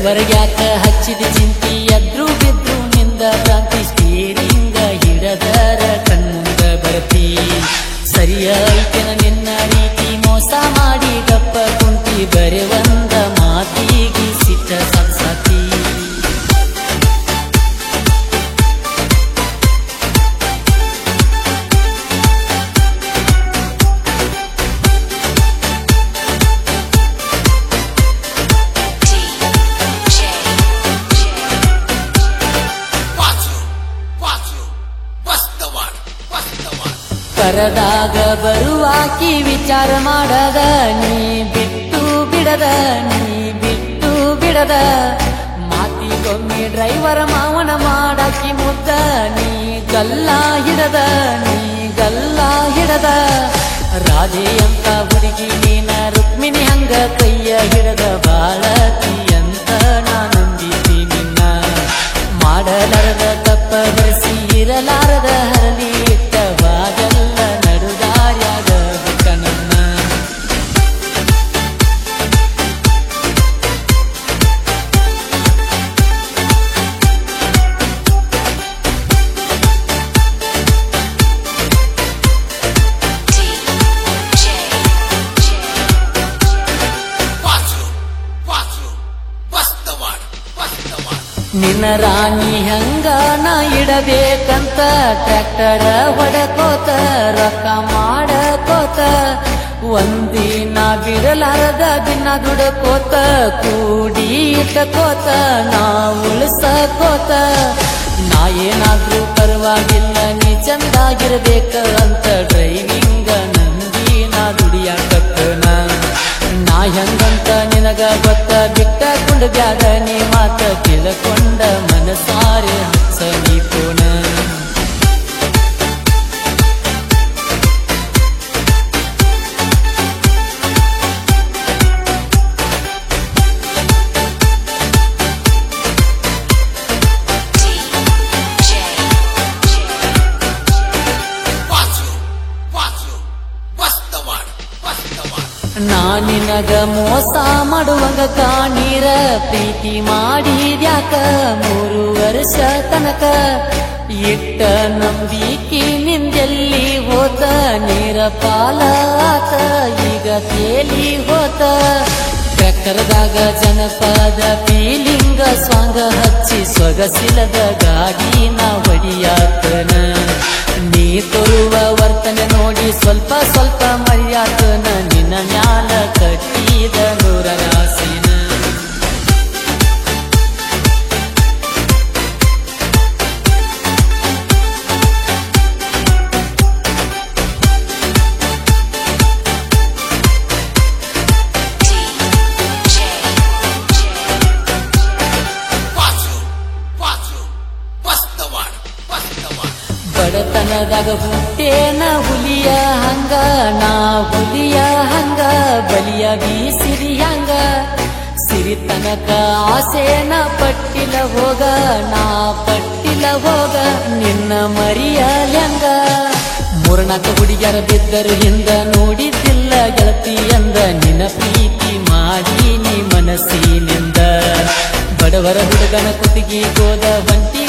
driver ಯಾಕ ಹಚ್ಚಿದ ಚಿಂತಿ ಎದ್ರು ಬಿದ್ರು ನಿಂದ ಭ್ರಾಂತಿ ಸ್ಟೀರಿಂಗ ಹಿಡದರ ಕಣ್ಮುಂದ ಬರ್ತಿ ಸರಿಯ ಐತೆನ ನಿನ್ನ ರೀತಿ ಮೋಸ ಮಾಡಿ ಗಪ್ಪ ಕುಂತಿ ಬರೆ ಒಂದ ಮಾತಿಗೆ ಸಿಟ್ಟ ಸತ್ಸತಿ ಕರದಾಗ ಬರುವಾಕಿ ವಿಚಾರ ಮಾಡದ ನೀ ಬಿಟ್ಟು ಬಿಡದ ಮಾತಿಗೊಮ್ಮೆ ಡ್ರೈವರ ಮಾವನ ಮಾಡಾಕಿ ಮುದ್ದ ನೀ ಗಲ್ಲ ಹಿಡದ ರಾಧೆ ಅಂತ ಹುಡುಗಿ ನೀನ ರುಕ್ಮಿಣಿ ಹಂಗ ಕೈಯ ಹಿಡದ ಬಾಳತಿ ಅಂತ ನಾನಂದಿತಿ ನಿನ್ನ ಮಾಡಲಾರದ ತಪ್ಪ ಬರೆಸಿ ಇರಲಾರದ ಹರಳಿ ಇಟ್ಟವಾಗಲ್ಲ ನಡುದಾರ್ಯಾಗ ಬಿಟ್ಟ ನನ್ನ ನಿನ್ನ ರಾಣಿ ಹಂಗ ನಾ ಇಡಬೇಕಂತ ಟ್ರ್ಯಾಕ್ಟರ್ ಹೊಡಕೋತ ರೊಕ್ಕ ಮಾಡಕೋತ ಒಂದಿನ ಬಿಡಲಾರದ ದಿನ ದುಡಕೋತ ಕೂಡಿ ಇಟ್ಟಕೋತ ನಾ ಉಳಿಸಕೋತ ನಾ ಏನಾದ್ರೂ ಪರವಾಗಿಲ್ಲ ನೀ ಚಂದಾಗಿರ್ಬೇಕ ಅಂತ ಡ್ರೈವಿಂಗ ನಂದಿ ನಾ ದುಡಿಯಾಕತ್ತನ ನಾ ಹೆಂಗಂತ ನಿನಗ ಗೊತ್ತ ಬಿಟ್ಟ ಕುಂಡ ಬ್ಯಾಡ ನೀ ಮಾತ ತಿಳ್ಕೊಂಡ ಮನಸಾರೆ ಹಚ್ಚ ನೀ ಪೋನ ನಾ ನಿನಗ ಮೋಸ ಮಾಡುವಂಗ ಕಾಣೀರ ಪ್ರೀತಿ ಮಾಡಿದ್ಯಾಕ 3 ವರ್ಷ ತನಕ ಇಟ್ಟ ನಂಬಿಕೆ ನಿಂದೆಲ್ಲಿ ಹೋತ ನೀರ ಪಾಲ ಆತ ಈಗ ತೇಲಿ ಹೋತ ಟ್ರ್ಯಾಕ್ಟರ್ದಾಗ ಜನಪದ ಫೀಲಿಂಗ ಸ್ವಾಂಗ ಹಚ್ಚಿ ಸೊಗಸಿಲದ ಗಾಡಿ ನಾ ಹೊಡಿಯಾತನ ನೀ ತೋರುವ ವರ್ತನೆ ನೋಡಿ ಸ್ವಲ್ಪ ಸ್ವಲ್ಪ ಮರ್ಯಾತನ ನಿನ್ನ ಮ್ಯಾಲ ಕಟ್ಟಿದ 100 ರಾಸಿನ ಬಡತನದಾಗ ಹುಟ್ಟೇನ ಹುಲಿಯ ಹಂಗ ನಾ ಹುಲಿಯ ಹಂಗ ಬಲಿಯ ಬೀಸಿರಿ ಹಂಗ ಸಿರಿತನಕ ಆಸೆನ ಪಟ್ಟಿಲ ಹೋಗ ನಾ ಪಟ್ಟಿಲ ಹೋಗ ನಿನ್ನ ಮರಿಯಲ್ಯಂಗ 3-4 ಹುಡುಗ್ಯಾರ ಬಿದ್ದರು ಹಿಂದ ನೋಡಿದ್ದಿಲ್ಲ ಗೆಳತಿ ಅಂದ ನಿನ್ನ ಪ್ರೀತಿ ಮಾಡಿ ನೀ ಮನಸ್ಸಿನಿಂದ ಬಡವರ ಹುಡುಗನ ಕುತ್ತಿಗೆ ಗೋದ ಬಂಟಿ